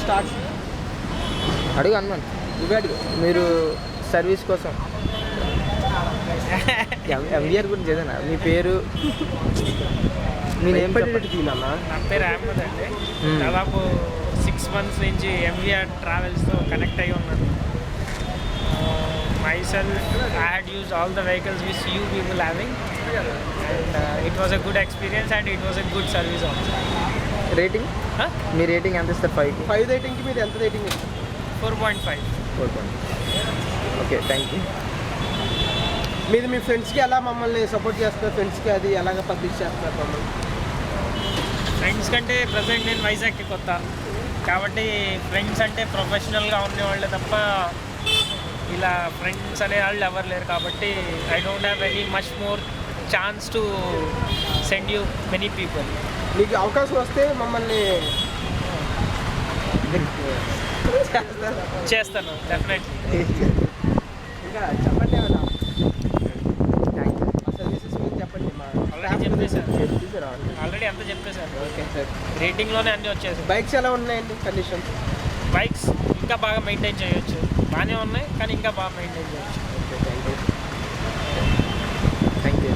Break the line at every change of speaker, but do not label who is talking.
Start
అడుగు అన్నాను.
నువ్వే అడుగు.
మీరు సర్వీస్ కోసం ఎంవిఆర్ గురించి ఏదైనా మీ పేరు మీ నేమ్
భయపడేటట్టు తీనన్నా.
నా పేరు అహ్మద్ అండి. దాదాపు 6 months నుంచి ఎంవిఆర్ ట్రావెల్స్తో కనెక్ట్ అయ్యి ఉన్నాను. myself I had used all the vehicles which you people having, and it was a good experience and it was a good service also.
Rating me rating ఎంత ఇస్తారు? 5కి
5 రేటింగ్కి మీరు ఎంత రేటింగ్ ఇస్తారు?
4.5.
4. Okay, thank you.
మీది మీ ఫ్రెండ్స్కి ఎలా మమ్మల్ని సపోర్ట్ చేస్తారు? ఫ్రెండ్స్కి అది ఎలాగ పబ్లిష్ చేస్తారు మమ్మల్ని?
ఫ్రెండ్స్ కంటే ప్రజెంట్ నేను వైజాగ్కి కొత్త కాబట్టి ఫ్రెండ్స్ అంటే ప్రొఫెషనల్గా ఉండేవాళ్ళే తప్ప ఇలా ఫ్రెండ్స్ అనే వాళ్ళు ఎవరు లేరు కాబట్టి I don't have any much more chance to send you many people.
మీకు అవకాశం వస్తే మమ్మల్ని
చేస్తాను డెఫినెట్లీ.
ఇంకా చెప్పండి ఏమైనా
థ్యాంక్ యూ.
మా సర్వీసెస్ గురించి చెప్పండి. మా
ఆల్రెడీ చెప్పేశాను.
చూసారా?
ఆల్రెడీ అంతా చెప్పేశాను.
Okay sir.
రేటింగ్లోనే అన్నీ వచ్చేసాయి.
బైక్స్ ఎలా ఉన్నాయండి కండిషన్?
బైక్స్ ఇంకా బాగా మెయింటైన్ చేయొచ్చు. బాగానే ఉన్నాయి కానీ ఇంకా బాగా మెయింటైన్ చేయొచ్చు.
Okay, thank you.
Thank you.